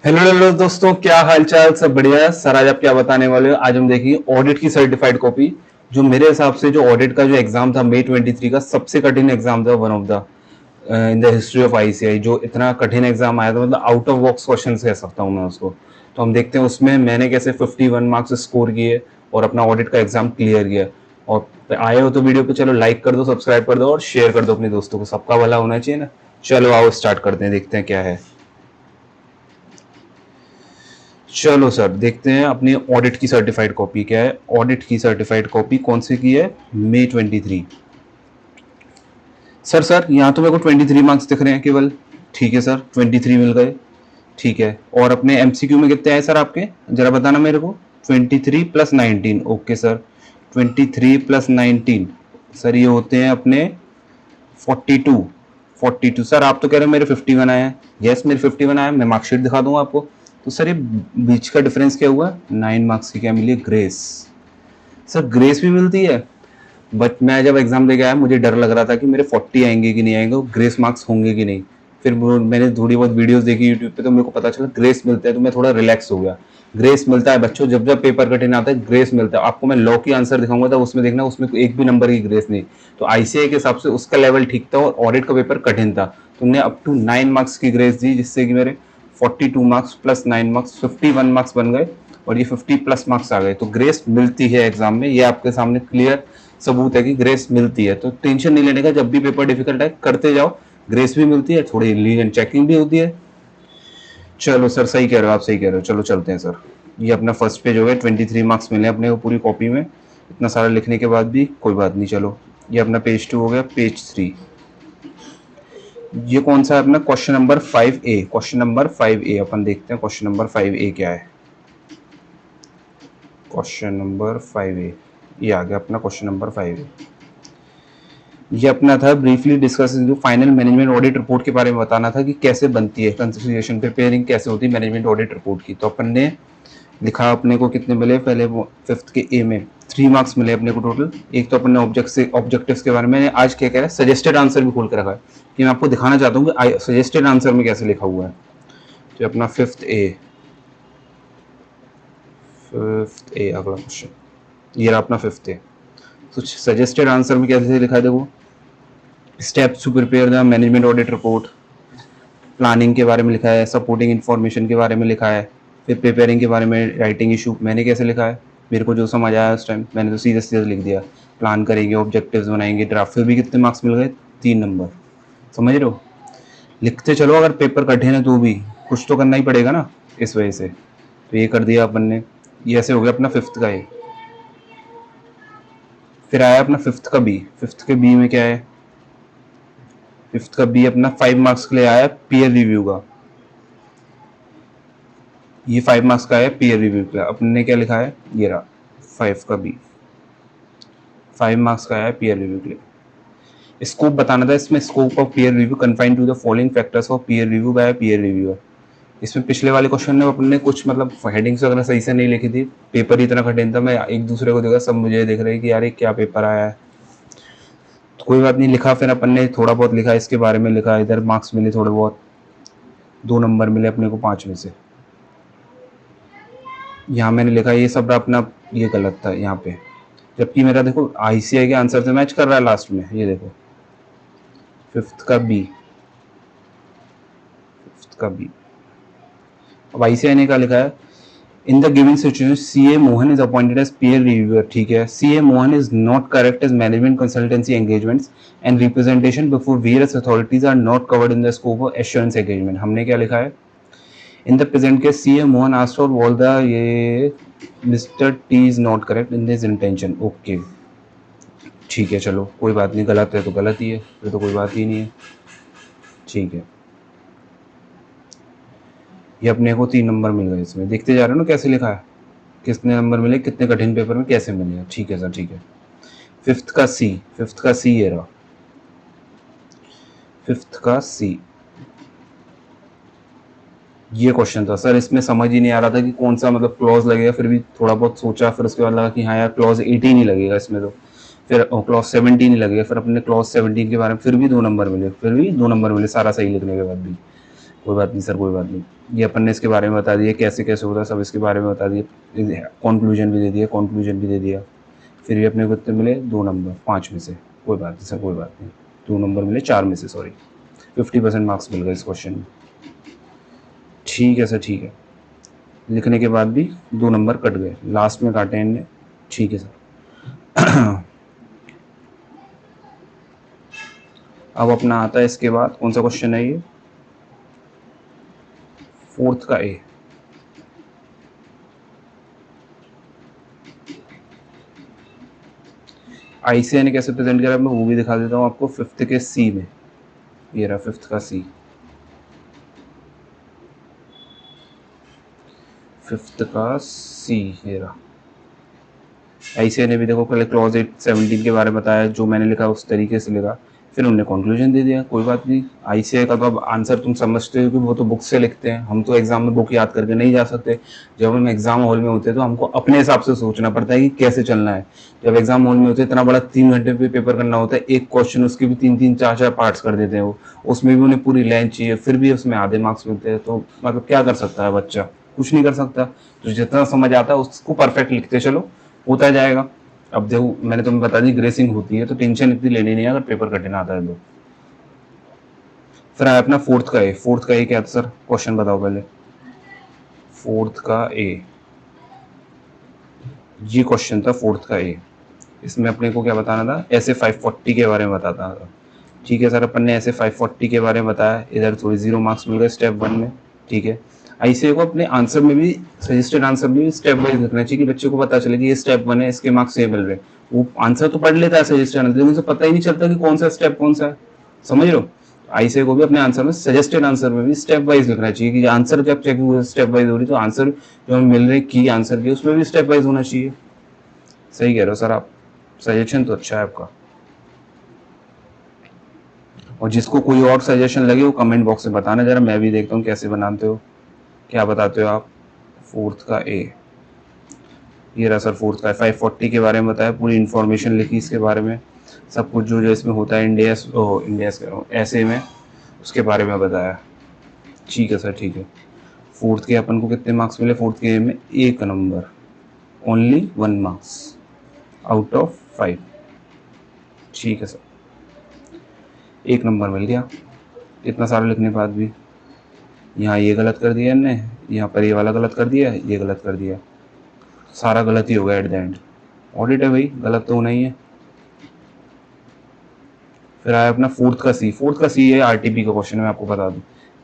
Hello hello दोस्तों, क्या हालचाल। सब बढ़िया है सर। आज आप क्या बताने वाले हो? आज हम देखेंगे ऑडिट की सर्टिफाइड कॉपी। जो मेरे हिसाब से जो ऑडिट का जो एग्जाम था मई 23 का, सबसे कठिन एग्जाम था, one of the in the history of ICI. जो इतना कठिन एग्जाम आया था, मतलब आउट ऑफ बॉक्स क्वेश्चन कह सकता हूँ मैं उसको। तो हम देखते हैं उसमें मैंने कैसे 51 मार्क्स स्कोर किए और अपना ऑडिट का एग्जाम क्लियर किया। और आए हो तो वीडियो पे चलो लाइक कर दो, सब्सक्राइब कर दो और शेयर कर दो अपने दोस्तों को। सबका भला होना चाहिए ना। चलो आओ स्टार्ट करते हैं, देखते हैं क्या है। चलो सर, देखते हैं अपनी ऑडिट की सर्टिफाइड कॉपी क्या है। ऑडिट की सर्टिफाइड कॉपी कौन सी की है? मई 23। सर यहाँ तो मेरे को 23 मार्क्स दिख रहे हैं केवल। ठीक है सर, 23 मिल गए। ठीक है, और अपने एमसीक्यू में कितने आए सर आपके? जरा बताना मेरे को। 23 plus 19। Okay sir, 23 plus 19 sir ये होते हैं अपने 42। 42 सर, आप तो कह रहे हो मेरे 51 आए हैं। यस, मेरे 51 आए हैं, मैं मार्कशीट दिखा दूंगा आपको। तो सर ये बीच का डिफरेंस क्या हुआ? 9 मार्क्स की क्या मिली? ग्रेस। सर ग्रेस भी मिलती है, बट मैं जब एग्जाम देके आया मुझे डर लग रहा था कि मेरे 40 आएंगे कि नहीं आएंगे, ग्रेस मार्क्स होंगे कि नहीं। फिर मैंने थोड़ी बहुत वीडियोस देखी यूट्यूब पे, तो मेरे को पता चला ग्रेस मिलता है, तो मैं थोड़ा रिलैक्स हो गया। ग्रेस मिलता है बच्चों, जब जब पेपर कठिन आता है ग्रेस मिलता है आपको। मैं लॉ की आंसर दिखाऊंगा तो उसमें देखना, उसमें एक भी नंबर की ग्रेस नहीं। तो आईसीआई के हिसाब से उसका लेवल ठीक था और ऑडिट का पेपर कठिन था। तुमने अप टू 9 मार्क्स की ग्रेस दी, जिससे कि मेरे 42 मार्क्स प्लस 9 मार्क्स 51 मार्क्स बन गए। और ये 50 प्लस मार्क्स आ गए। तो ग्रेस मिलती है एग्जाम में, ये आपके सामने क्लियर सबूत है कि ग्रेस मिलती है। तो टेंशन नहीं लेने का, जब भी पेपर डिफिकल्ट है करते जाओ। ग्रेस भी मिलती है, थोड़ी लीजेंट चेकिंग भी होती है। चलो सर, सही कह रहे हो आप, सही कह रहे हो। चलो चलते हैं सर। ये अपना फर्स्ट पेज हो गया। 23 मार्क्स मिले अपने को पूरी कॉपी में। इतना सारा लिखने के बाद भी कोई बात नहीं। चलो, ये अपना पेज 2 हो गया। पेज 3 ये कौन सा है अपना? Question number 5A। Question number 5A अपन देखते हैं क्वेश्चन नंबर 5A क्या है। क्वेश्चन नंबर 5A, ये आ गया अपना क्वेश्चन नंबर 5A। ये अपना था ब्रीफली डिस्कस जो फाइनल मैनेजमेंट ऑडिट रिपोर्ट के बारे में बताना था कि कैसे बनती है, कंसिडरेशन प्रिपेयरिंग कैसे होती है मैनेजमेंट ऑडिट रिपोर्ट की। तो अपन ने लिखा, अपने को कितने मिले? पहले वो फिफ्थ के ए में 3 मार्क्स मिले अपने को टोटल। एक तो अपन ने ऑब्जेक्टिव्स के बारे में आज क्या कह रहा है, सजेस्टेड आंसर भी खोल के रखा है कि मैं आपको दिखाना चाहता हूँ कि सजेस्टेड आंसर में कैसे लिखा हुआ है। तो अपना फिफ्थ ए अगला क्वेश्चन, ये रहा अपना फिफ्थ ए। तो सजेस्टेड आंसर में कैसे लिखा है देखो। Steps to prepare the management audit report, planning के बारे में लिखा है, सपोर्टिंग इन्फॉर्मेशन के बारे में लिखा है, फिर प्रिपेयरिंग के बारे में, राइटिंग इशू मैंने कैसे लिखा है, मेरे को जो समझ आया उस टाइम मैंने तो सीधे सीधे लिख दिया। प्लान करेंगे, ऑब्जेक्टिव्स बनाएंगे, ड्राफ्ट। फिर भी कितने मार्क्स मिल गए? 3 नंबर। समझ रहे हो? लिखते चलो, अगर पेपर कठिन है तो भी कुछ तो करना ही पड़ेगा ना, इस वजह से। तो ये कर दिया अपन ने। ये ऐसे हो गया अपना फिफ्थ का ये। फिर आया अपना फिफ्थ का बी। फिफ्थ के बी में क्या है? फिफ्थ का बी अपना 5 मार्क्स के लिए आया पीयर रिव्यू का। ये 5 मार्क्स का है पीयर रिव्यू का। अपन ने क्या लिखा है? ये रहा 5 का बी, 5 मार्क्स का है पीयर रिव्यू के लिए। स्कोप बताना था इसमें। Scope of peer review confined to the following factors of peer review by peer reviewer. इसमें पिछले वाले क्वेश्चन में अपन ने कुछ मतलब हेडिंग्स वगैरह सही से नहीं लिखी थी। पेपर ही इतना कठिन था, मैं एक दूसरे को देखा, सब मुझे देख रहे हैं कि यार ये क्या पेपर आया है। तो कोई बात नहीं, लिखा। फिर अपन ने थोड़ा बहुत लिखा इसके बारे में, लिखा इधर मार्क्स मिले थोड़े बहुत। 2 नंबर मिले अपने को 5 में से। यहाँ मैंने लिखा ये सब अपना, ये गलत था यहाँ पे। जबकि मेरा देखो आईसीआई के आंसर से मैच कर रहा है लास्ट में। ये देखो फिफ्थ का बी, फिफ्थ का बी। अब आईसीआई ने क्या लिखा है? In the given situation CA Mohan is appointed as peer reviewer. ठीक है, CA Mohan is not correct as management consultancy engagements and representation before various authorities are not covered in the scope of assurance engagement. हमने क्या लिखा है? In the present case CA Mohan asked for all the, ये mister T is not correct in this intention. Okay, ठीक है, चलो कोई बात नहीं, गलत है तो गलत ही है, फिर तो कोई बात ही नहीं है। ठीक है, ये अपने को 3 नंबर मिल गए इसमें। देखते जा रहे हो ना कैसे लिखा है, कितने नंबर मिले, कितने कठिन पेपर में कैसे मिले। ठीक है सर, ठीक है। फिफ्थ का सी, फिफ्थ का सी ये रहा। फिफ्थ का सी, ये क्वेश्चन था सर। इसमें समझ ही नहीं आ रहा था कि कौन सा मतलब क्लॉज लगेगा। फिर भी थोड़ा बहुत सोचा, फिर उसके बाद लगा कि हाँ यार क्लॉज 18 ही लगेगा इसमें तो। फिर क्लॉज 17 ही लगेगा। फिर अपने क्लॉज 17 के बारे में फिर भी 2 नंबर मिले, फिर भी 2 नंबर मिले सारा सही लिखने के बाद भी। कोई बात नहीं सर, कोई बात नहीं। ये अपन ने इसके बारे में बता दिया कैसे कैसे होता है, सब इसके बारे में बता दिए, कंक्लूजन भी दे दिया, कंक्लूजन भी दे दिया। फिर भी अपने को कितने मिले, 2 नंबर 5 में से। कोई बात नहीं सर, कोई बात नहीं, 2 नंबर मिले 4 में से, सॉरी। 50% मार्क्स मिल गए इस क्वेश्चन में। ठीक है सर, ठीक है। लिखने के बाद भी 2 नंबर कट गए, लास्ट में काटे इनने। ठीक है सर। अब अपना आता है इसके बाद कौन सा क्वेश्चन है ये, 4th का ए। आईसीआई ने कैसे प्रेजेंट किया मैं वो भी दिखा देता हूँ आपको। 5th के सी में, ये रहा 5th का सी, 5th का सी, ये रहा। आईसीआई ने भी देखो पहले क्लॉज 817 के बारे में बताया, जो मैंने लिखा उस तरीके से लिखा, फिर उन्होंने कंक्लूजन दे दिया। कोई बात नहीं, आईसीआई का तो अब आंसर तुम समझते हो कि वो तो बुक से लिखते हैं, हम तो एग्जाम में बुक याद करके नहीं जा सकते। जब हम एग्जाम हॉल में होते हैं तो हमको अपने हिसाब से सोचना पड़ता है कि कैसे चलना है। जब एग्जाम हॉल में होते हैं इतना बड़ा 3 घंटे पे पेपर करना होता है, एक क्वेश्चन उसके भी 3-3 4-4 पार्ट्स कर देते हैं वो, उसमें भी उन्हें पूरी लाइन चाहिए, फिर भी उसमें आधे मार्क्स मिलते हैं। तो मतलब क्या कर सकता है बच्चा, कुछ नहीं कर सकता। तो जितना समझ आता है उसको परफेक्ट लिखते चलो, होता जाएगा। अब देखो मैंने तुम्हें बता दी ग्रेसिंग होती है, तो टेंशन इतनी लेनी नहीं है अगर पेपर कठिन आता है तो। फिर आया अपना 4th का ए। 4th का ए क्या था सर, क्वेश्चन बताओ पहले। 4th का ए, ये क्वेश्चन था 4th का ए। इसमें अपने को क्या बताना था, ऐसे 540 के बारे में बताता था। ठीक है सर, अपन ने ऐसे 540 के बारे में बताया, इधर थोड़ी 0 मार्क्स मिल गए स्टेप 1 में। ठीक है, ऐसे को अपने आंसर में भी, सजेस्टेड आंसर में भी स्टेप वाइज लिखना चाहिए कि बच्चे को पता चले कि ये स्टेप 1 है, इसके मार्क्स ये मिल रहे हैं। वो आंसर तो पढ़ लेता है सजेस्टेड आंसर, लेकिन उसे पता ही नहीं चलता कि कौन सा स्टेप कौन सा है। समझ लो, ऐसे को भी अपने आंसर में, सजेस्टेड आंसर में भी स्टेप वाइज लिखना चाहिए कि आंसर जब चेकिंग स्टेप वाइज हो रही तो आंसर जो हमें मिल रहे की आंसर के, उसमें भी स्टेप वाइज होना चाहिए। सही कह रहे हो सर आप, सजेशन तो अच्छा है आपका। और जिसको कोई और सजेशन लगे वो कमेंट बॉक्स में बताना जरा, मैं भी देखता हूँ कैसे बनाते हो, क्या बताते हो आप। 4th का ए, ये रहा सर 4th का। 540 के बारे में बताया, पूरी इन्फॉर्मेशन लिखी इसके बारे में, सब कुछ जो जो इसमें होता है इंडिया कह रहा हूँ ऐसे में, उसके बारे में बताया। ठीक है सर, ठीक है। 4th के अपन को कितने मार्क्स मिले, 4th के में 1 number, only 1 marks out of 5। ठीक है सर, 1 नंबर मिल गया इतना सारा लिखने के बाद भी। यहाँ ये गलत कर दिया इनने, यहाँ पर ये वाला गलत कर दिया, ये गलत कर दिया, सारा गलत ही होगा एट द एंड। ऑडिट है भाई, गलत तो होना ही है। फिर आया अपना 4th का सी। 4th का सी है आरटीपी का क्वेश्चन, मैं आपको बता दूं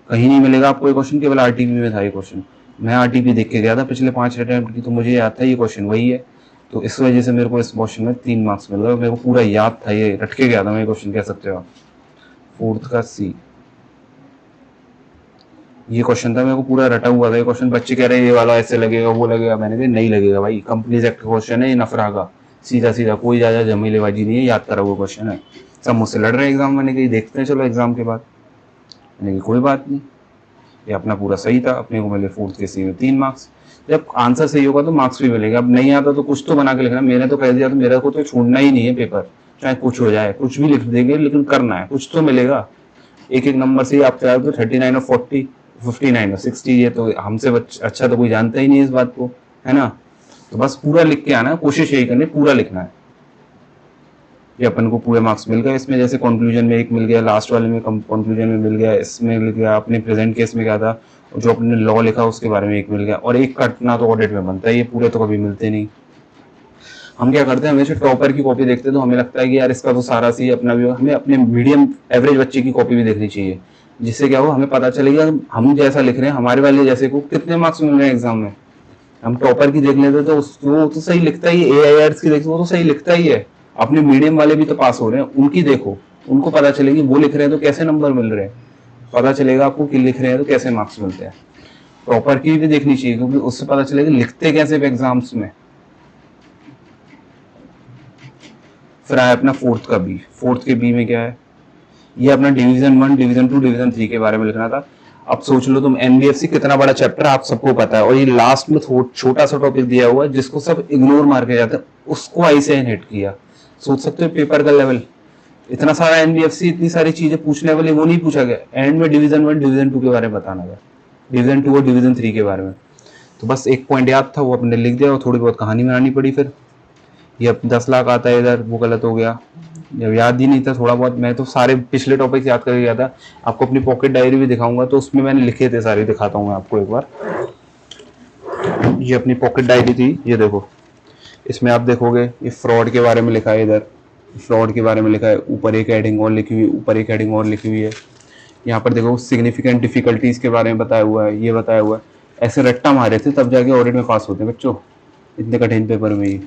कहीं नहीं मिलेगा आपको ये क्वेश्चन, केवल आरटीपी में था ये क्वेश्चन। मैं आरटीपी देख के गया था पिछले 5 अटेम्प्ट की, तो मुझे याद था ये क्वेश्चन वही है। तो इस वजह से मेरे को इस क्वेश्चन में 3 मार्क्स मिल गए, मेरे को पूरा याद था, ये रट के गया था मैं ये क्वेश्चन, कह सकते हो आप। 4th का सी, ये क्वेश्चन था, मेरे को पूरा रटा हुआ था ये क्वेश्चन। बच्चे कह रहे हैं ये वाला ऐसे लगेगा वो लगेगा, मैंने कहा नहीं लगेगा भाई, कंपनीज एक्ट क्वेश्चन है ये, नफरा का, सीधा सीधा, कोई ज़्यादा जमीलेबाजी नहीं है, याद करा हुआ क्वेश्चन है। सब मुझसे लड़ रहे हैं एग्जाम, मैंने कही देखते हैं चलो एग्जाम के बाद। मैंने कहा कोई बात नहीं, ये अपना पूरा सही था, अपने को मिले 4th के सी में 3 मार्क्स। जब आंसर सही होगा तो मार्क्स भी मिलेगा, अब नहीं आता तो कुछ तो बना के लिखना। मैंने तो कह दिया तो मेरे को तो छोड़ना ही नहीं है पेपर, चाहे कुछ हो जाए, कुछ भी लिख देंगे लेकिन करना है, कुछ तो मिलेगा। एक एक नंबर से आप चाहे तो 39 और 40, 59 और 60, ये तो हमसे अच्छा तो कोई जानता ही नहीं इस बात को, है ना। तो बस पूरा लिख के आना है, कोशिश यही करनी, पूरा लिखना है। ये अपन को पूरे मार्क्स मिल गए इसमें, जैसे कंक्लूजन में 1 मिल गया, लास्ट वाले में कंक्लूजन में मिल गया, इसमें मिल गया, अपने प्रेजेंट केस में क्या था, जो अपने लॉ लिखा उसके बारे में 1 मिल गया, और 1 कटना तो ऑडिट में बनता है, ये पूरे तो कभी मिलते नहीं। हम क्या करते हैं, हमेशा टॉपर की कॉपी देखते हैं, तो हमें लगता है कि यार इसका तो सारा सी अपना भी, हमें अपने मीडियम एवरेज बच्चे की कॉपी भी देखनी चाहिए, जिससे क्या हो हमें पता चलेगा हम जैसा लिख रहे हैं हमारे वाले जैसे को कितने मार्क्स मिल रहे हैं एग्जाम में। हम टॉपर की देख लेते तो वो तो सही लिखता ही है, AIRs की देखो वो तो सही लिखता ही है, अपने मीडियम वाले भी तो पास हो रहे हैं, उनकी देखो, उनको पता चलेगी वो लिख रहे हैं तो कैसे नंबर मिल रहे हैं, पता चलेगा आपको कि लिख रहे हैं तो कैसे मार्क्स मिलते हैं। टॉपर की भी देखनी चाहिए क्योंकि उससे पता चलेगा लिखते कैसे एग्जाम्स में। फिर आया अपना 4th का बी। 4th के बी में क्या है, ये अपना डिवीजन 1, डिवीजन 2, डिवीजन 3 के बारे में लिखना था। अब सोच लो तुम एनबीएफसी कितना बड़ा चैप्टर आप सबको पता है, और ये लास्ट में छोटा सा टॉपिक दिया हुआ है जिसको सब इग्नोर मार के जाते हैं, उसको आईसीआई ने हिट किया। सोच सकते हो पेपर का लेवल, इतना सारा एनबीएफसी, इतनी सारी चीजें पूछने वाली, वो नहीं पूछा गया। एंड में डिवीजन 1 डिवीजन 2 के बारे में बताना था, डिवीजन 2 और डिवीजन 3 के बारे में। तो बस एक पॉइंट याद था, वो अपने लिख दिया, और थोड़ी बहुत कहानी बनानी पड़ी। फिर ये अब 10 लाख आता है इधर, वो गलत हो गया। जब याद ही नहीं था थोड़ा बहुत, मैं तो सारे पिछले टॉपिक्स याद करके गया था। आपको अपनी पॉकेट डायरी भी दिखाऊंगा, तो उसमें मैंने लिखे थे सारे, दिखाता हूँ मैं आपको एक बार। ये अपनी पॉकेट डायरी थी, ये देखो। इसमें आप देखोगे ये फ्रॉड के बारे में लिखा है, इधर फ्रॉड के बारे में लिखा है, ऊपर एक हेडिंग और लिखी हुई, ऊपर एक हेडिंग और लिखी हुई है। यहाँ पर देखो सिग्निफिकेंट डिफिकल्टीज के बारे में बताया हुआ है, ये बताया हुआ है। ऐसे रट्टा मारे थे तब जाके ऑडिट में पास होते हैं बच्चों, इतने कठिन पेपर में ही।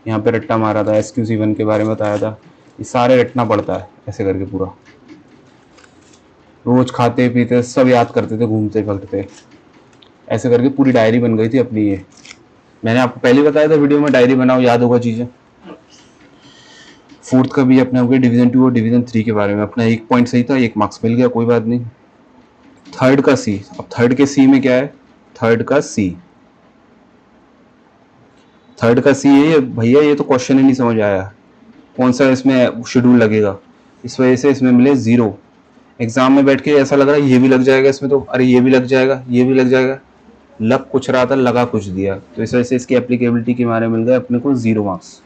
यहाँ पे रट्टा मारा था, SQC1 के बारे में बताया था। ये सारे रटना पड़ता है ऐसे करके पूरा, रोज खाते पीते सब याद करते थे, घूमते फिरते, ऐसे करके पूरी डायरी बन गई थी अपनी ये। मैंने आपको पहले बताया था वीडियो में, डायरी बनाओ, याद होगा चीजें। फोर्थ का भी अपने हो गया डिवीजन 2 और डिवीजन 3 के बारे में। अपना एक पॉइंट सही था, एक मार्क्स मिल गया, कोई बात नहीं। थर्ड का सी, अब थर्ड के सी में क्या है, थर्ड का सी, थर्ड का सी है भैया, ये तो क्वेश्चन ही नहीं समझ आया, कौन सा इसमें शेड्यूल लगेगा। इस वजह से इसमें मिले 0। एग्जाम में बैठ के ऐसा लग रहा है ये भी लग जाएगा इसमें, तो अरे ये भी लग जाएगा, ये भी लग जाएगा, लग कुछ रहा था, लगा कुछ दिया। तो इस वजह से इसकी एप्लीकेबिलिटी के बारे में मिल गए अपने को 0 मार्क्स।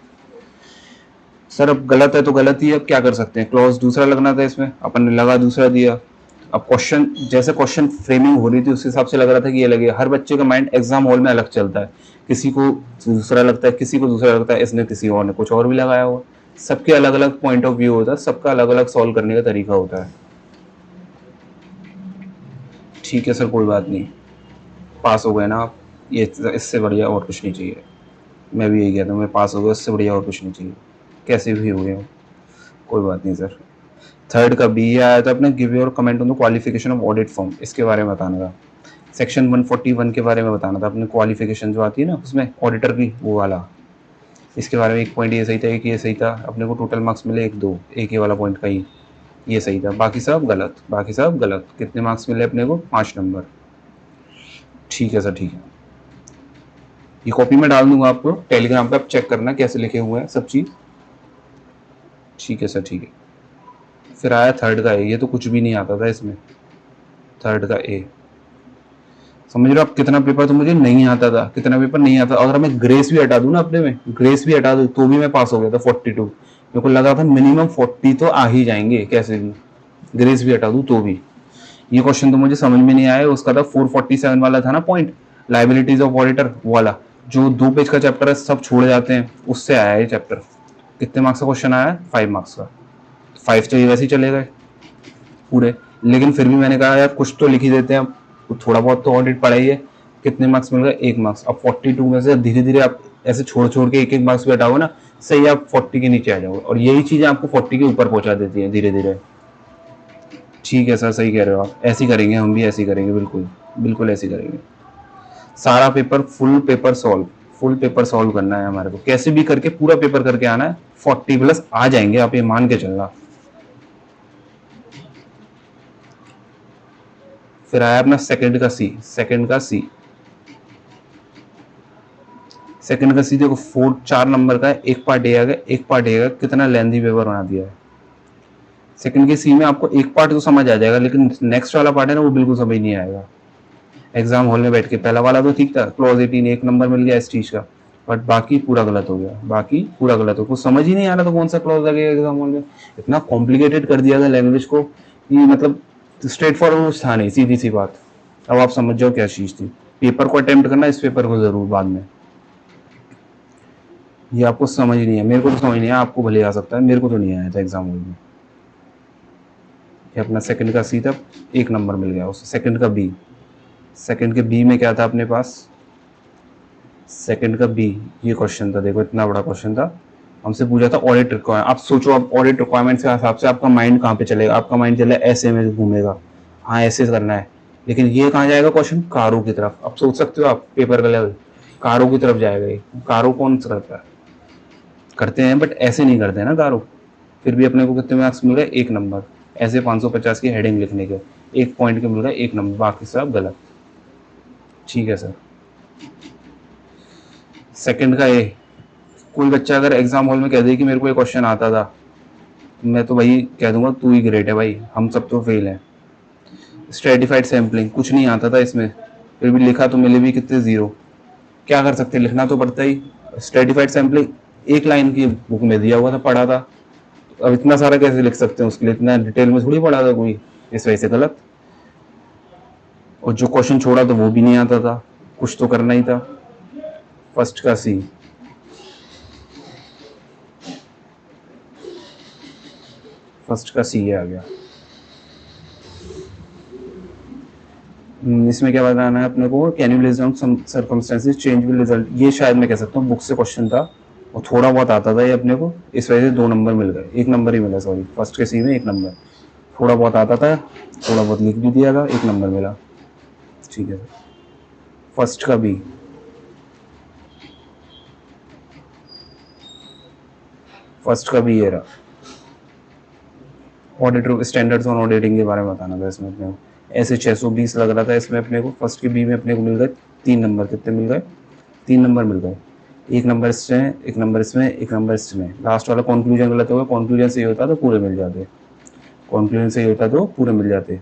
सर अब गलत है तो गलत ही, अब क्या कर सकते हैं, क्लॉज दूसरा लगना था इसमें, अपन ने लगा दूसरा दिया। अब क्वेश्चन जैसे क्वेश्चन फ्रेमिंग हो रही थी उस हिसाब से लग रहा था कि ये लगेगा। हर बच्चे का माइंड एग्जाम हॉल में अलग चलता है, किसी को दूसरा लगता है, किसी को दूसरा लगता है, इसने किसी और ने कुछ और भी लगाया हुआ। सबके अलग अलग पॉइंट ऑफ व्यू होता है, सबका अलग अलग सॉल्व करने का तरीका होता है। ठीक है सर, कोई बात नहीं, पास हो गए ना आप, ये इससे बढ़िया और कुछ नहीं चाहिए। मैं भी यही कहता हूँ, मैं पास हो गया, इससे बढ़िया और कुछ नहीं चाहिए, कैसे भी हो गए हो, कोई बात नहीं सर। थर्ड का बी आया था अपने, give your comment on the qualification of audit form, इसके बारे में बताना था। सेक्शन 141 के बारे में बताना था अपने, क्वालिफिकेशन जो आती है ना उसमें ऑडिटर की, वो वाला। इसके बारे में एक पॉइंट ये सही था, एक ये सही था, अपने को टोटल मार्क्स मिले 1-2, एक ये वाला पॉइंट का ही ये सही था, बाकी सब गलत, बाकी सब गलत। कितने मार्क्स मिले अपने को, 5 नंबर। ठीक है सर, ठीक है, ये कॉपी में डाल दूंगा आपको टेलीग्राम पे, आप चेक करना कैसे लिखे हुए हैं सब चीज़। ठीक है सर, ठीक है। फिर आया थर्ड का ए, ये तो कुछ भी नहीं आता था इसमें, थर्ड का ए। समझ रहे हो आप, कितना पेपर तो मुझे नहीं आता था, कितना पेपर नहीं आता। अगर मैं ग्रेस भी हटा दूं ना अपने में, ग्रेस भी हटा दूं तो भी मैं पास हो गया था 42। मेरे को लगा था मिनिमम 40 तो आ ही जाएंगे कैसे भी, ग्रेस भी हटा दूं तो भी। ये क्वेश्चन तो मुझे समझ में नहीं आया, उसका था 447 वाला था ना पॉइंट, लाइबिलिटीज ऑफ ऑडिटर वाला, जो 2 पेज का चैप्टर है, सब छोड़ जाते हैं, उससे आया ये चैप्टर। कितने मार्क्स का क्वेश्चन आया, 5 मार्क्स का। 5 तो ये वैसे ही चले गए पूरे, लेकिन फिर भी मैंने कहा यार कुछ तो लिख ही देते हैं, थोड़ा बहुत तो ऑडिट पढ़ा ही है। कितने मार्क्स मिल गए, 1 मार्क्स। अब 42 में से धीरे धीरे आप ऐसे छोड़ छोड़ के एक एक मार्क्स भी हटाओगे ना, सही आप 40 के नीचे आ जाओगे, और यही चीजें आपको 40 के ऊपर पहुंचा देती है धीरे धीरे। ठीक है सर, सही कह रहे हो आप, ऐसे ही करेंगे, हम भी ऐसे ही करेंगे, बिल्कुल बिल्कुल ऐसे ही करेंगे। सारा paper, full paper solve, full paper solve करना है हमारे को, कैसे भी करके पूरा पेपर करके आना है। 40 प्लस आ जाएंगे, आप ये मान के चलना। फिर आया अपना सेकंड का सी, सेकंड का सी, सेकंड का सी देखो, 4 नंबर का है, एक पार्ट ए आ गया, एक पार्ट ए का, कितना लेंथी पेपर बना दिया है। सेकंड के सी में आपको एक पार्ट तो समझ आ जाएगा, लेकिन नेक्स्ट वाला पार्ट है ना, वो बिल्कुल समझ नहीं आएगा एग्जाम हॉल में बैठ के। पहला वाला तो ठीक था, क्लॉज 18 एक नंबर मिल गया इस चीज का, बट बाकी पूरा गलत हो गया, बाकी पूरा गलत हो, कुछ समझ ही नहीं आ रहा था कौन सा क्लॉज लगेगा एग्जाम हॉल में। इतना कॉम्प्लिकेटेड कर दिया था लैंग्वेज को कि मतलब स्ट्रेट फॉरवर्ड था नहीं, सीधी सी बात। अब आप समझ जाओ क्या चीज थी। पेपर को अटेम्प्ट करना, इस पेपर को जरूर बाद में। ये आपको समझ नहीं है, मेरे को तो समझ नहीं आया, आपको भले आ सकता है, मेरे को तो नहीं आया था एग्जाम हॉल में। ये अपना सेकंड का सी था, एक नंबर मिल गया उसे। सेकंड का बी, सेकंड के बी में क्या था अपने पास, सेकंड का बी, ये क्वेश्चन था देखो, इतना बड़ा क्वेश्चन था। हमसे पूछा था ऑडिट रिक्वायरमेंट। आप सोचो, आप ऑडिट रिक्वायरमेंट के हिसाब से आपका माइंड कहाँ पे चलेगा, आपका माइंड चले ऐसे में घूमेगा, हाँ ऐसे करना है। लेकिन ये कहाँ जाएगा क्वेश्चन, कारों की तरफ। आप सोच सकते हो आप पेपर का लेवल, कारों की तरफ जाएगा ये। कारों कौन सा करता है, करते हैं बट ऐसे नहीं करते हैं ना कारों। फिर भी अपने को कितने मार्क्स मिल गए, 1 नंबर। ऐसे 550 की हेडिंग लिखने के, 1 पॉइंट के मिल गए 1 नंबर, बाकी सब गलत। ठीक है सर। सेकंड का ए, कोई बच्चा अगर एग्जाम हॉल में कह दे कि मेरे को ये क्वेश्चन आता था, मैं तो भाई कह दूंगा तू ही ग्रेट है भाई, हम सब तो फेल हैं। स्ट्रेटिफाइड सैम्पलिंग कुछ नहीं आता था इसमें, फिर भी लिखा तो मिले भी कितने 0। क्या कर सकते, लिखना तो पड़ता ही। स्ट्रेटिफाइड सैम्पलिंग एक लाइन की बुक में दिया हुआ था, पढ़ा था। अब इतना सारा कैसे लिख सकते हैं, उसके लिए इतना डिटेल में थोड़ी पढ़ा था कोई, इस वजह से गलत। और जो क्वेश्चन छोड़ा तो वो भी नहीं आता था, कुछ तो करना ही था। फर्स्ट का सी, फर्स्ट का सी आ गया। इसमें क्या बताना है अपने को, can you list down some circumstances change will result, ये शायद मैं कह सकता हूँ बुक से क्वेश्चन था और थोड़ा बहुत आता था ये अपने को, इस वजह से 2 नंबर मिल गए, 1 नंबर ही मिला, सॉरी फर्स्ट के सी में 1 नंबर। थोड़ा बहुत आता था, थोड़ा बहुत लिख भी दिया था, 1 नंबर मिला। ठीक है, फर्स्ट का बी, फर्स्ट का बी ये रहा। ऑडिटर स्टैंडर्ड्स ऑन ऑडिटिंग के बारे में बताना था इसमें अपने को। ऐसे 620 लग रहा था इसमें अपने को, फर्स्ट के बी में अपने को मिल गए 3 नंबर, कितने मिल गए, 3 नंबर मिल गए। 1 नंबर इसमें, 1 नंबर इसमें, 1 नंबर इसमें। लास्ट वाला कंक्लूजन गलत हो गया, कंक्लूजन सही होता तो पूरे मिल जाते, कंक्लूजन सही होता तो पूरे मिल जाते।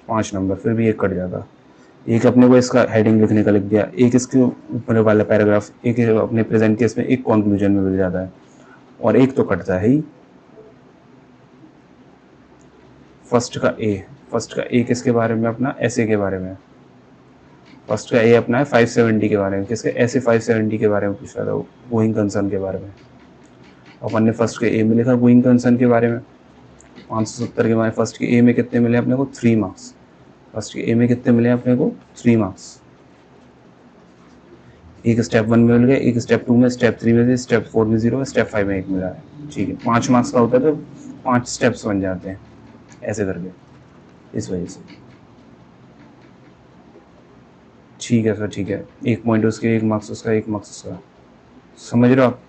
5 नंबर, फिर भी 1 कट जाता। एक अपने को इसका हेडिंग लिखने का लिख दिया, एक इसके ऊपर वाला पैराग्राफ, एक अपने प्रेजेंट केस में एक कंक्लूजन में मिल जाता है, और एक तो कटता है ही। फर्स्ट का ए, फर्स्ट का ए किसके बारे में, अपना ऐसे के बारे में। फर्स्ट का ए अपना है 570 के बारे में, किसके, ऐसे 570 के बारे में पूछ रहा था, गोइंग कंसर्न के बारे में। अपन ने फर्स्ट के ए में लिखा गोइंग कंसर्न के बारे में, 570 के बारे में। फर्स्ट के ए में कितने मिले अपने को, 3 मार्क्स। फर्स्ट के ए में कितने मिले अपने को, 3 मार्क्स। एक स्टेप 1 में मिल गए, एक स्टेप 2 में, स्टेप 3 में, स्टेप 4 में 0, स्टेप 5 में 1 मिला है। ठीक है, 5 मार्क्स का होता है तो 5 स्टेप्स बन जाते हैं ऐसे करके, इस वजह से। ठीक है सर, ठीक है, 1 पॉइंट उसके, 1 मार्क्स उसका, 1 मार्क्स उसका। समझ रहे हो आप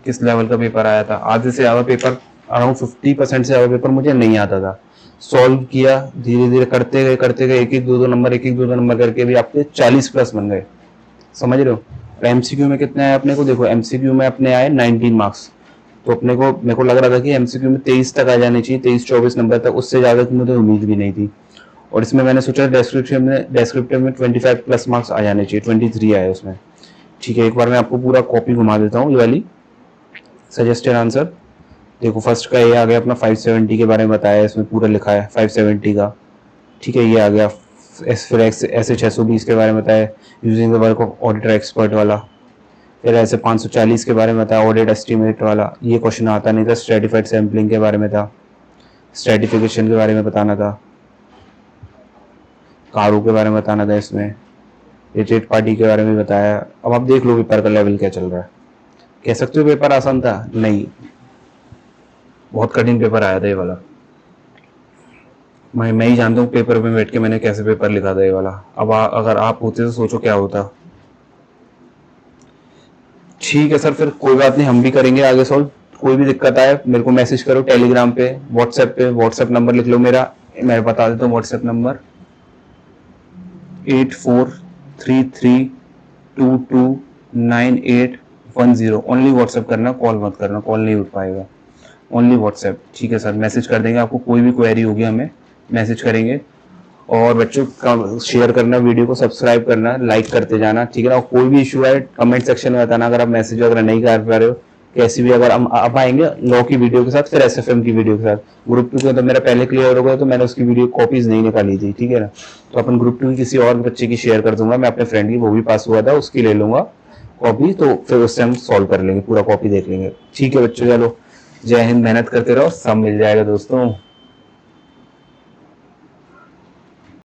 किस लेवल का पेपर आया था। आधे से ज़्यादा पेपर, अराउंड 50% से ज़्यादा पेपर मुझे नहीं आता था। सॉल्व किया, धीरे धीरे करते गए करते गए, एक एक दो दो नंबर, एक एक दो दो नंबर करके भी आपके 40 प्लस बन गए। समझ रहे हो। एमसीक्यू में कितने आए अपने को, देखो एमसीक्यू में अपने आए 19 मार्क्स। तो अपने को, मेरे को लग रहा था कि एमसीक्यू में 23 तक आ जाने चाहिए, 23-24 नंबर तक, उससे ज़्यादा की मुझे उम्मीद भी नहीं थी। और इसमें मैंने सोचा डिस्क्रिप्टिव में 25 प्लस मार्क्स आ जाने चाहिए, 23 आए उसमें। ठीक है, एक बार मैं आपको पूरा कॉपी घुमा देता हूँ, ये वाली सजेस्टेड आंसर। देखो फर्स्ट का ये आ गया अपना, 570 के बारे में बताया, इसमें पूरा लिखा है 570 का। ठीक है, ये आ गया। फिर ऐसे 620 के बारे में बताया, using the work of auditor expert वाला। फिर ऐसे 540 के बारे में बताया, ऑडिट एस्टिमेट वाला। ये क्वेश्चन आता नहीं था। स्ट्रेटिफाइड सैम्पलिंग के बारे में था, स्ट्रेटिफिकेशन के बारे में बताना था, कारों के बारे में बताना था, इसमें रिलेटेड पार्टी के बारे में बताया। अब आप देख लो पेपर का लेवल क्या चल रहा है। कह सकते हो पेपर आसान था, नहीं, बहुत कठिन पेपर आया था ये वाला। मैं ही जानता हूँ पेपर में बैठ के मैंने कैसे पेपर लिखा था ये वाला। अब अगर आप होते तो सोचो क्या होता। ठीक है सर, फिर कोई बात नहीं, हम भी करेंगे आगे सॉल्व। कोई भी दिक्कत आए मेरे को मैसेज करो, टेलीग्राम पे, व्हाट्सएप पे। व्हाट्सएप नंबर लिख लो मेरा, मैं बता देता हूँ व्हाट्सएप नंबर 8433229810। ओनली व्हाट्सएप करना, कॉल मत करना, कॉल नहीं उठ पाएगा, ओनली व्हाट्सएप। ठीक है सर, मैसेज कर देंगे आपको, कोई भी क्वेरी होगी हमें मैसेज करेंगे। और बच्चों का शेयर करना, वीडियो को सब्सक्राइब करना, लाइक करते जाना। ठीक है ना, कोई भी इशू है कमेंट सेक्शन में बताना। अगर आप मैसेज वगैरह नहीं कर पा रहे हो कैसी भी, अगर हम आप आएंगे लॉ की वीडियो के साथ, फिर एसएफएम की वीडियो के साथ। ग्रुप 2 का तो मेरा पहले क्लियर हो गया, तो मैंने उसकी वीडियो कॉपीज नहीं निकाली थी। ठीक है ना, तो अपन ग्रुप 2 की किसी और बच्चे की शेयर कर दूंगा, मैं अपने फ्रेंड की, वो भी पास हुआ था, उसकी ले लूंगा कॉपी, तो फिर उससे हम सॉल्व कर लेंगे, पूरा कॉपी देख लेंगे। ठीक है बच्चों, चलो जय हिंद, मेहनत करते रहो, सब मिल जाएगा दोस्तों।